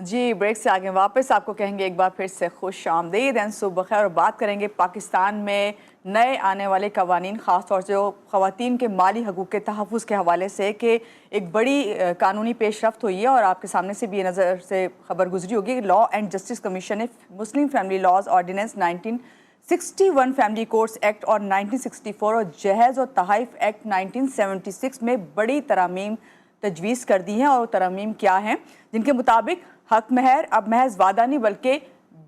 जी, break से आगे वापस आपको कहेंगे एक बार फिर से खुश आमदीद एंड सुबह खैर। और बात करेंगे पाकिस्तान में नए आने वाले कवानीन, ख़ास तौर से जो ख़वातीन के माली हकूक़ के तहफ़्फ़ुज़ के हवाले से कि एक बड़ी कानूनी पेशरफ्त हुई है। और आपके सामने से भी ये नज़र से खबर गुजरी होगी कि लॉ एंड जस्टिस कमीशन ने Muslim family laws ordinance 1961, family courts act और 1964 और जहेज़ और तहाइफ एक्ट 1976 में बड़ी तरमीम तजवीज़ कर दी हैं। और तरमीम क्या हैं? जिनके मुताबिक हक महर अब महज वादा नहीं बल्कि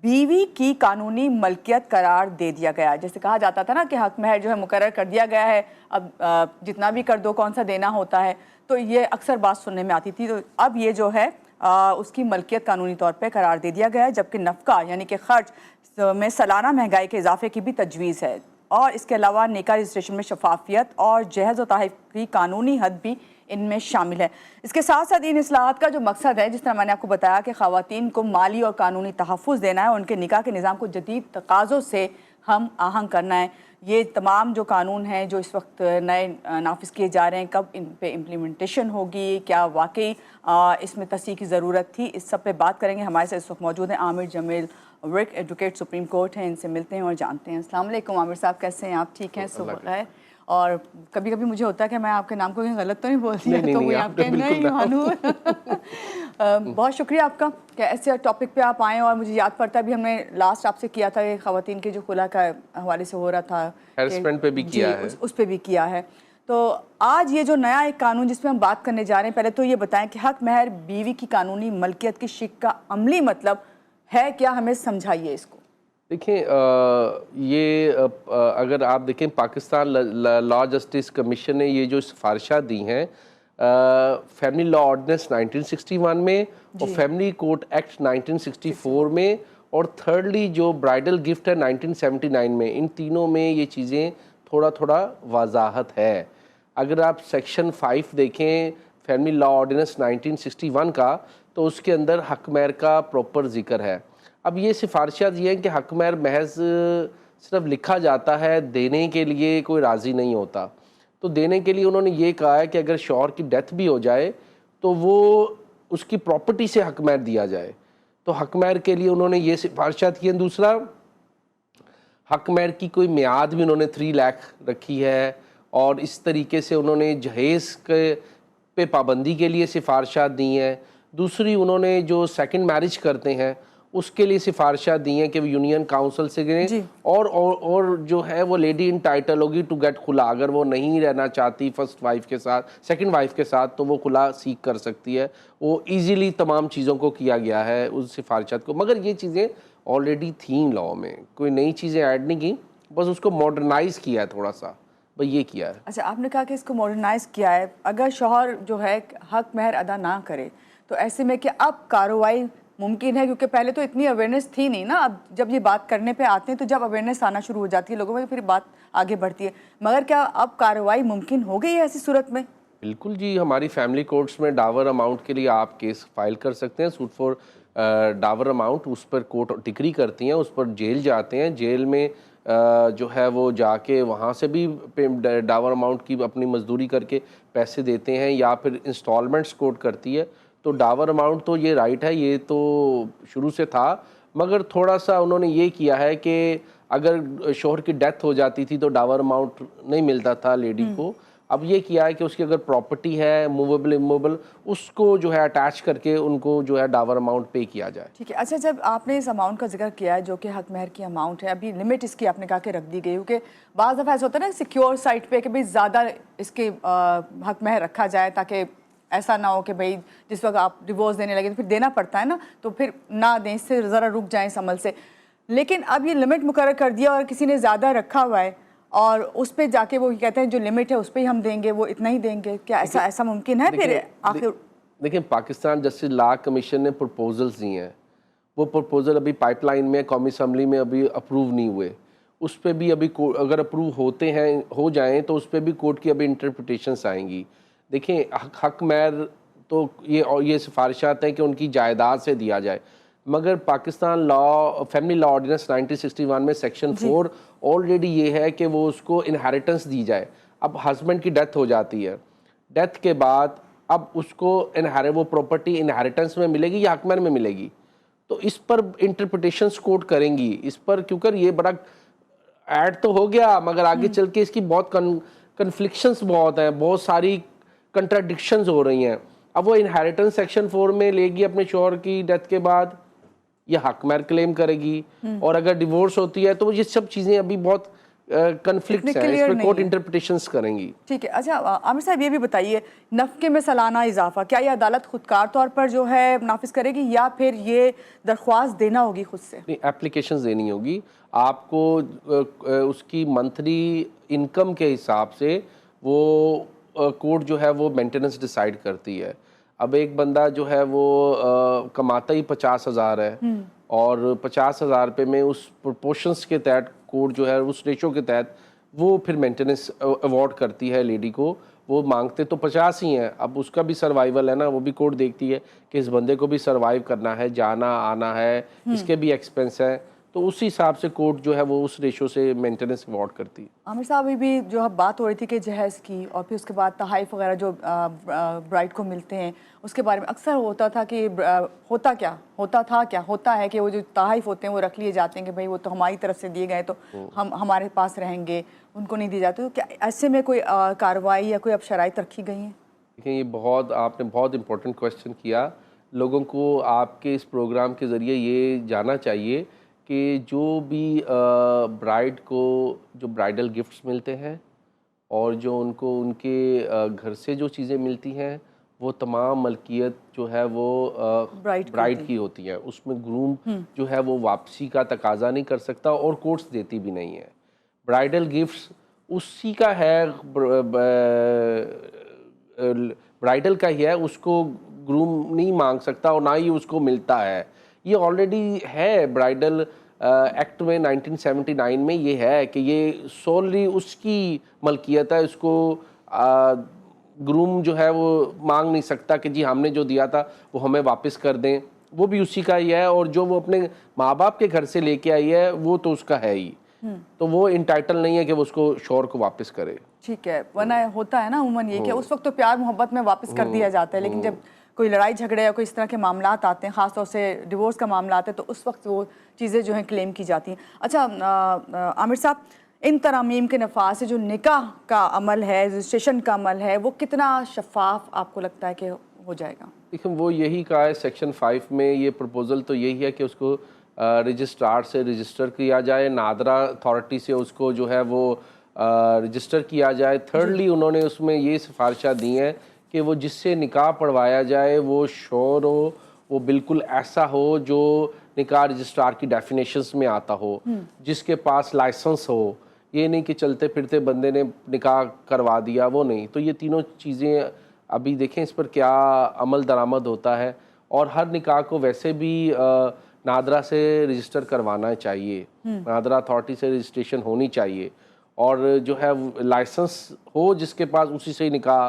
बीवी की कानूनी मलकियत करार दे दिया गया है। जैसे कहा जाता था ना कि हक महर जो है मुकर्रर कर दिया गया है, अब जितना भी कर दो कौन सा देना होता है, तो ये अक्सर बात सुनने में आती थी। तो अब ये जो है उसकी मलकियत कानूनी तौर पे करार दे दिया गया है। जबकि नफ़का यानी कि खर्च में सालाना महंगाई के इजाफे की भी तजवीज़ है। और इसके अलावा निकाह रजिस्ट्रेशन में शफाफियत और जहेज़ और तहफ़्फ़ुज़ की कानूनी हद भी इनमें शामिल है। इसके साथ साथ इन इस्लाहात का जो मकसद है, जिस तरह मैंने आपको बताया कि ख़वातीन को माली और कानूनी तहफ़्फ़ुज़ देना है, उनके निकाह के निज़ाम को जदीद तकाज़ों से हम आहंग करना है। ये तमाम जो कानून हैं जो इस वक्त नए नाफिज किए जा रहे हैं, कब इन पे इम्प्लीमेंटेशन होगी, क्या वाकई इसमें तस्दीक की ज़रूरत थी, इस सब पे बात करेंगे। हमारे साथ इस वक्त मौजूद हैं आमिर जमील वर्क एडवोकेट, सुप्रीम कोर्ट हैं। इनसे मिलते हैं और जानते हैं। अस्सलाम वालेकुम आमिर साहब, कैसे हैं आप? ठीक हैं? सुबह है। और कभी कभी मुझे होता है कि मैं आपके नाम को कहीं गलत तो नहीं बोलती है, तो वो आपके नहीं मानूर बहुत शुक्रिया आपका कि ऐसे टॉपिक पे आप आए। और मुझे याद पड़ता है अभी हमने लास्ट आपसे किया था कि ख़वातीन के जो खुला का हवाले से हो रहा था, हैरेसमेंट पे भी किया है, उस पे भी किया है। तो आज ये जो नया एक कानून जिसमें हम बात करने जा रहे हैं, पहले तो ये बताएं कि हक महर बीवी की कानूनी मलकियत की शिक का अमली मतलब है क्या? हमें समझाइए इसको। देखिए ये अगर आप देखें पाकिस्तान लॉ जस्टिस कमीशन ने ये जो सिफारिशात दी हैं फैमिली लॉ ऑर्डिनेंस 1961 में और फैमिली कोर्ट एक्ट 1964 में, और थर्डली जो ब्राइडल गिफ्ट है 1979 में, इन तीनों में ये चीज़ें थोड़ा थोड़ा वजाहत है। अगर आप सेक्शन 5 देखें फैमिली लॉ ऑर्डिनेंस 1961 का, तो उसके अंदर हक महर का प्रॉपर जिक्र है। अब ये सिफारिशात ये हैं कि हक महर महज सिर्फ लिखा जाता है, देने के लिए कोई राज़ी नहीं होता। तो देने के लिए उन्होंने ये कहा है कि अगर शौहर की डेथ भी हो जाए तो वो उसकी प्रॉपर्टी से हक महर दिया जाए। तो हक महर के लिए उन्होंने ये सिफारिशात की हैं। दूसरा, हक महर की कोई मियाद भी उन्होंने 3 लाख रखी है। और इस तरीके से उन्होंने जहेज़ के पे पाबंदी के लिए सिफारिशात दी हैं। दूसरी, उन्होंने जो सेकंड मैरिज करते हैं उसके लिए सिफारिशात दी हैं कि वो यूनियन काउंसिल से गिरें। और जो है वो लेडी इंटाइटल होगी टू गेट खुला। अगर वो नहीं रहना चाहती फर्स्ट वाइफ के साथ, सेकंड वाइफ के साथ, तो वो खुला सीख कर सकती है। वो इजीली तमाम चीज़ों को किया गया है उस सिफारिशात को। मगर ये चीज़ें ऑलरेडी थी लॉ में, कोई नई चीज़ें ऐड नहीं की, बस उसको मॉडर्नाइज़ किया है थोड़ा सा, भाई ये किया है। अच्छा, आपने कहा कि इसको मॉडर्नाइज किया है। अगर शौहर जो है हक महर अदा ना करे तो ऐसे में क्या अब कार्रवाई मुमकिन है? क्योंकि पहले तो इतनी अवेयरनेस थी नहीं ना। अब जब ये बात करने पे आते हैं तो जब अवेयरनेस आना शुरू हो जाती है लोगों में, फिर बात आगे बढ़ती है। मगर क्या अब कार्रवाई मुमकिन हो गई है ऐसी सूरत में? बिल्कुल जी, हमारी फैमिली कोर्ट्स में डावर अमाउंट के लिए आप केस फाइल कर सकते हैं। सूट फॉर डावर अमाउंट, उस पर कोर्ट डिक्री करती हैं, उस पर जेल जाते हैं। जेल में जो है वो जाके वहाँ से भी डावर अमाउंट की अपनी मजदूरी करके पैसे देते हैं, या फिर इंस्टॉलमेंट्स कोर्ट करती है। तो डावर अमाउंट तो ये राइट है, ये तो शुरू से था। मगर थोड़ा सा उन्होंने ये किया है कि अगर शोहर की डेथ हो जाती थी तो डावर अमाउंट नहीं मिलता था लेडी को। अब ये किया है कि उसकी अगर प्रॉपर्टी है मूवेबल इमूवेबल, उसको जो है अटैच करके उनको जो है डावर अमाउंट पे किया जाए। ठीक है। अच्छा, जब आपने इस अमाउंट का जिक्र किया है जो कि हक महर की अमाउंट है, अभी लिमिट इसकी आपने कहा कि रख दी गई, क्योंकि बाज़ दफ़ा ऐसा होता है ना सिक्योर साइट पे कि भाई ज़्यादा इसके हक महर रखा जाए, ताकि ऐसा ना हो कि भाई जिस वक्त आप डिवोर्स देने लगे तो फिर देना पड़ता है ना, तो फिर ना दें, इससे ज़रा रुक जाएँ इस अमल से। लेकिन अब ये लिमिट मुकर्रर कर दिया और किसी ने ज़्यादा रखा हुआ है और उस पर जाके वो कहते हैं जो लिमिट है उस पर ही हम देंगे, वो इतना ही देंगे, क्या ऐसा मुमकिन है? फिर आखिर देखिए, पाकिस्तान जस्टिस लॉ कमीशन ने प्रपोजल्स दिए हैं। वो प्रपोजल अभी पाइपलाइन में कौमी असम्बली में अभी अप्रूव नहीं हुए। उस पर भी अभी अगर अप्रूव होते हैं हो जाएं तो उस पर भी कोर्ट की अभी इंटरप्रिटेशंस आएंगी। देखिए, हक महर तो ये सिफारिशात हैं कि उनकी जायदाद से दिया जाए। मगर Pakistan law family law ordinance 1961 में सेक्शन 4 ऑलरेडी ये है कि वो उसको इनहेरिटेंस दी जाए। अब हस्बैंड की डेथ हो जाती है, डेथ के बाद अब उसको वो प्रॉपर्टी इनहेरिटेंस में मिलेगी या हकमैन में मिलेगी, तो इस पर इंटरप्रिटेशंस कोर्ट करेंगी इस पर, क्योंकि ये बड़ा ऐड तो हो गया मगर आगे चल के इसकी बहुत कन्फ्लिक्शंस बहुत हैं, बहुत सारी कंट्राडिक्शंस हो रही हैं। अब वो इनहेरिटेंस सेक्शन 4 में लेगी अपने शोहर की डेथ के बाद, या हकमैन क्लेम करेगी, और अगर डिवोर्स होती है तो ये सब चीज़ें अभी बहुत कन्फ्लिक्ट हैं, इस पर कोर्ट इंटरप्रिटेशंस करेंगी। ठीक है। अच्छा आमिर साहब ये भी बताइए, नफ़क़े में सालाना इजाफा क्या ये अदालत खुदकार तौर पर जो है नाफिज करेगी या फिर ये दरख्वास्त देना होगी खुद से? नहीं, एप्लीकेशंस देनी होगी आपको, उसकी मंथली इनकम के हिसाब से वो कोर्ट जो है वो मेंटेनेंस डिसाइड करती है। अब एक बंदा जो है वो कमाता ही 50,000 है और 50,000 रुपये में उस प्रोपोर्शंस के तहत कोर्ट जो है उस रेशो के तहत वो फिर मेंटेनेंस अवार्ड करती है लेडी को। वो मांगते तो 50 ही हैं, अब उसका भी सर्वाइवल है ना, वो भी कोर्ट देखती है कि इस बंदे को भी सर्वाइव करना है, जाना आना है, इसके भी एक्सपेंस हैं, तो उस हिसाब से कोर्ट जो है वो उस रेशो से मेंटेनेंस अवार्ड करती है। आमिर साहब अभी भी जो अब बात हो रही थी कि जहेज़ की और फिर उसके बाद तहाइफ वगैरह जो ब्राइड को मिलते हैं उसके बारे में अक्सर होता था कि होता है कि वो जो तहाइफ होते हैं वो रख लिए जाते हैं कि भाई वो तो हमारी तरफ से दिए गए तो हम हमारे पास रहेंगे, उनको नहीं दिए जाते। तो क्या ऐसे में कोई कार्रवाई या कोई अब शराइत रखी गई हैं? देखिए ये आपने बहुत इम्पोर्टेंट क्वेश्चन किया। लोगों को आपके इस प्रोग्राम के ज़रिए ये जानना चाहिए कि जो भी ब्राइड को जो ब्राइडल गिफ्ट्स मिलते हैं और जो उनको उनके घर से जो चीज़ें मिलती हैं वो तमाम मलकियत जो है वो ब्राइड की होती है। उसमें ग्रूम जो है वो वापसी का तकाजा नहीं कर सकता और कोर्ट्स देती भी नहीं है। ब्राइडल गिफ्ट्स उसी का है, ब्राइडल का ही है, उसको ग्रूम नहीं मांग सकता और ना ही उसको मिलता है। ये ऑलरेडी है ब्राइडल एक्ट में 1979 में ये है कि ये सोलली उसकी मलकियत है, उसको ग्रूम जो है वो मांग नहीं सकता कि जी हमने जो दिया था वो हमें वापस कर दें, वो भी उसी का ही है, और जो वो अपने माँ बाप के घर से लेके आई है वो तो उसका है ही, तो वो इंटाइटल नहीं है कि वो उसको शोहर को वापस करे। ठीक है, वरना होता है ना उमूमन ये कि उस वक्त तो प्यार मोहब्बत में वापस कर दिया जाता है, लेकिन जब कोई लड़ाई झगड़े या कोई इस तरह के मामलात आते हैं, ख़ासतौर से डिवोर्स का मामला आता है, तो उस वक्त वो चीज़ें जो हैं क्लेम की जाती हैं। अच्छा आमिर साहब, इन तरामीम के नफाज से जो निकाह का अमल है, रजिस्ट्रेशन का अमल है, वो कितना शफाफ आपको लगता है कि हो जाएगा? देखिए वो यही कहा है सेक्शन 5 में, ये प्रपोज़ल तो यही है कि उसको रजिस्ट्रार से रजिस्टर किया जाए, नादरा अथॉरिटी से उसको जो है वो रजिस्टर किया जाए। थर्डली उन्होंने उसमें ये सिफारिशा दी हैं कि वो जिससे निकाह पढ़वाया जाए वो श्योर हो, वो बिल्कुल ऐसा हो जो निकाह रजिस्ट्रार की डेफिनेशंस में आता हो, जिसके पास लाइसेंस हो, ये नहीं कि चलते फिरते बंदे ने निकाह करवा दिया, वो नहीं। तो ये तीनों चीज़ें अभी देखें इस पर क्या अमल दरामद होता है, और हर निकाह को वैसे भी नादरा से रजिस्टर करवाना चाहिए, नादरा अथॉरिटी से रजिस्ट्रेशन होनी चाहिए, और जो है लाइसेंस हो जिसके पास उसी से ही निकाह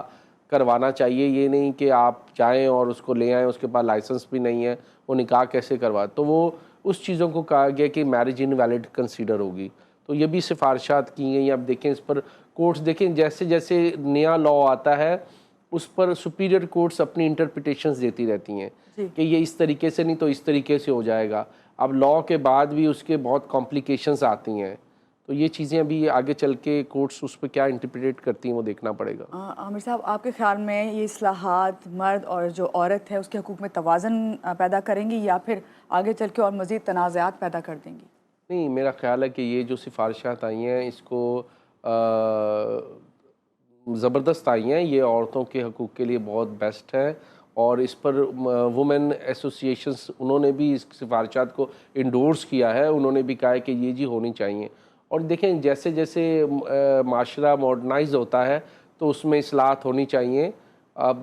करवाना चाहिए। ये नहीं कि आप जाएं और उसको ले आएं, उसके पास लाइसेंस भी नहीं है, वो निकाह कैसे करवा, तो वो उस चीज़ों को कहा गया कि मैरिज इनवैलिड कंसीडर होगी। तो ये भी सिफारिशात की गई। अब देखें इस पर कोर्ट्स देखें, जैसे जैसे नया लॉ आता है उस पर सुपीरियर कोर्ट्स अपनी इंटरप्रिटेशंस देती रहती हैं कि ये इस तरीके से नहीं तो इस तरीके से हो जाएगा। अब लॉ के बाद भी उसके बहुत कॉम्प्लिकेशंस आती हैं, तो ये चीज़ें अभी आगे चल के कोर्ट्स उस पर क्या इंटरप्रेट करती हैं वो देखना पड़ेगा। आमिर साहब, आपके ख्याल में ये इस्लाहात मर्द और जो औरत है उसके हकूक़ में तवाज़न पैदा करेंगी या फिर आगे चल के और मज़ीद तनाज़ात पैदा कर देंगी? नहीं, मेरा ख्याल है कि ये जो सिफारिशात आई हैं इसको ज़बरदस्त आई हैं, ये औरतों के हकूक़ के लिए बहुत बेस्ट है, और इस पर वुमेन एसोसिएशंस उन्होंने भी इस सिफारिशात को इंडोर्स किया है, उन्होंने भी कहा है कि ये जी होनी चाहिए। और देखें जैसे जैसे माशरा मॉडर्नाइज होता है तो उसमें इस्लाहत होनी चाहिए। अब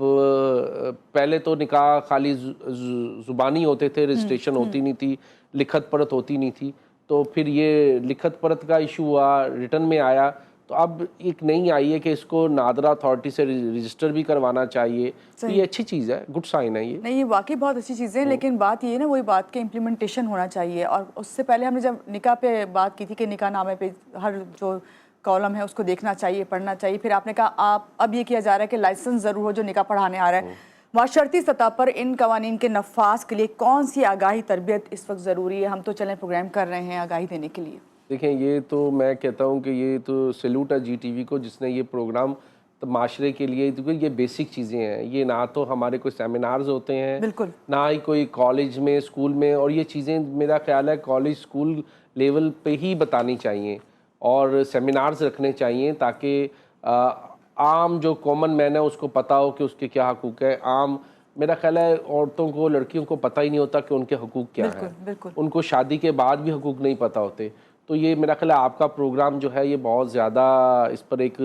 पहले तो निकाह खाली ज़ुबानी होते थे, रजिस्ट्रेशन होती नहीं थी, लिखत परत होती नहीं थी, तो फिर ये लिखत परत का इशू हुआ, रिटर्न में आया, तो अब एक नई आई है कि इसको नादरा अथॉरिटी से रजिस्टर भी करवाना चाहिए। तो ये अच्छी चीज़ है, गुड साइन है ये। नहीं, ये वाकई बहुत अच्छी चीज़ है, लेकिन बात ये ना वही बात के इम्प्लीमेंटेशन होना चाहिए। और उससे पहले हमने जब निकाह पे बात की थी कि निकाह नामे पे हर जो कॉलम है उसको देखना चाहिए, पढ़ना चाहिए। फिर आपने कहा आप अब ये किया जा रहा है कि लाइसेंस ज़रूर हो जो निकाह पढ़ाने आ रहा है। माशरती सतह पर इन कवानीन के नफाज के लिए कौन सी आगाही तरबियत इस वक्त ज़रूरी है? हम तो चलें प्रोग्राम कर रहे हैं आगाही देने के लिए। देखें, ये तो मैं कहता हूँ कि ये तो सैल्यूट है GTV को जिसने ये प्रोग्राम तो माशरे के लिए, क्योंकि ये बेसिक चीज़ें हैं। ये ना तो हमारे कोई सेमिनार्स होते हैं, बिल्कुल, ना ही कोई कॉलेज में, स्कूल में, और ये चीज़ें मेरा ख्याल है कॉलेज स्कूल लेवल पे ही बतानी चाहिए और सेमिनार्स रखने चाहिए ताकि आम जो कॉमन मैन है उसको पता हो कि उसके क्या हकूक़ है। आम मेरा ख्याल है औरतों को, लड़कियों को पता ही नहीं होता कि उनके हकूक़ क्या हैं। बिल्कुल। उनको शादी के बाद भी हकूक़ नहीं पता होते। तो ये मेरा ख्याल है आपका प्रोग्राम जो है ये बहुत ज़्यादा इस पर एक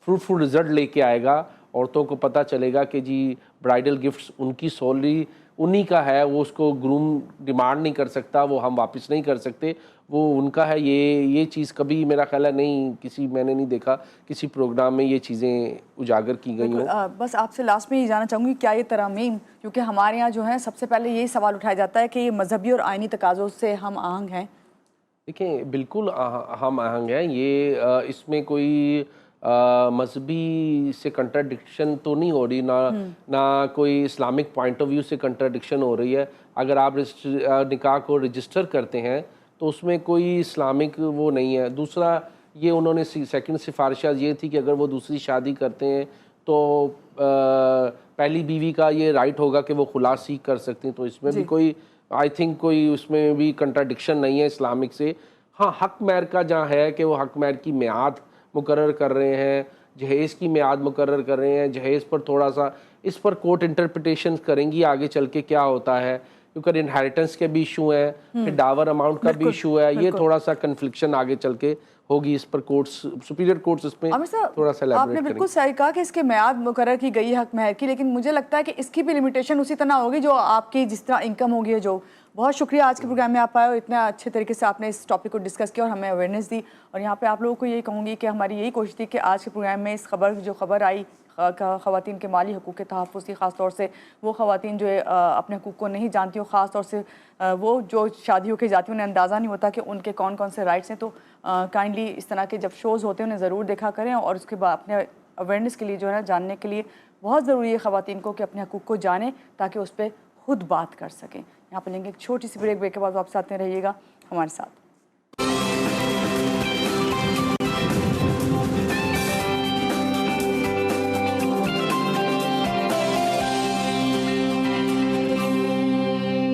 फ्रूटफुल रिज़ल्ट लेके आएगा। औरतों को पता चलेगा कि जी ब्राइडल गिफ्ट्स उनकी सोली उन्हीं का है, वो उसको ग्रूम डिमांड नहीं कर सकता, वो हम वापस नहीं कर सकते, वो उनका है। ये चीज़ कभी मेरा ख्याल है नहीं, मैंने नहीं देखा किसी प्रोग्राम में ये चीज़ें उजागर की गई हों। बस आपसे लास्ट में ये जानना चाहूँगी, क्या ये तरमीम, क्योंकि हमारे यहाँ जो है सबसे पहले यही सवाल उठाया जाता है कि ये मजहबी और आइनी तकाज़ों से हम आहंग हैं? देखें, बिल्कुल हम आहंग हैं। ये इसमें कोई मजहबी से कंट्राडिक्शन तो नहीं हो रही, ना कोई इस्लामिक पॉइंट ऑफ व्यू से कंट्राडिक्शन हो रही है। अगर आप निकाह को रजिस्टर करते हैं तो उसमें कोई इस्लामिक वो नहीं है। दूसरा, ये उन्होंने सेकंड सिफारिशा ये थी कि अगर वो दूसरी शादी करते हैं तो पहली बीवी का ये राइट होगा कि वो खुला सीख कर सकती हैं। तो इसमें भी कोई, आई थिंक कोई उसमें भी कंट्राडिक्शन नहीं है इस्लामिक से। हाँ, हक महर का जहाँ है कि वो हक महर की मियाद मुकर्रर कर रहे हैं, जहेज़ की मियाद मुकर्रर कर रहे हैं। जहेज़ पर थोड़ा सा इस पर कोर्ट इंटरप्रिटेशन करेंगी आगे चल के क्या होता है, क्योंकि इनहेरिटेंस के भी इशू हैं, फिर डावर अमाउंट का भी इशू है। ये थोड़ा सा कन्फ्लिक्शन आगे चल के होगी। इस पर कोर्ट्स, सुपीरियर कोर्ट्स इसमें थोड़ा सा elaborate आपने बिल्कुल सही कहा कि इसके मियाद मुकर्रर की गई हक महर की, लेकिन मुझे लगता है कि इसकी भी लिमिटेशन उसी तरह होगी जो आपकी जिस तरह इनकम होगी। जो बहुत शुक्रिया आज के प्रोग्राम में आप आए और इतने अच्छे तरीके से आपने इस टॉपिक को डिस्कस किया और हमें अवेयरनेस दी। और यहाँ पे आप लोगों को यही कहूँगी कि हमारी यही कोशिश थी कि आज के प्रोग्राम में इस खबर आई ख़वातीन के माली हकूक़ के तहफ़्फ़ुज़ की, ख़ास तौर से वो ख़वातीन जो अपने हकूक़ को नहीं जानती हो, ख़ास तौर से वो जो शादी होकर जाती हैं उन्हें अंदाज़ा नहीं होता कि उनके कौन कौन से राइट्स हैं। तो काइंडली इस तरह के जब शोज़ होते हैं उन्हें ज़रूर देखा करें और उसके बाद अपने अवेयरनेस के लिए जो है जानने के लिए बहुत ज़रूरी है ख़वातीन को कि अपने हकूक़ को जानें ताकि उस पर खुद बात कर सकें। यहाँ पर लेंगे एक छोटी सी ब्रेक के बाद वापस आते रहिएगा हमारे साथ।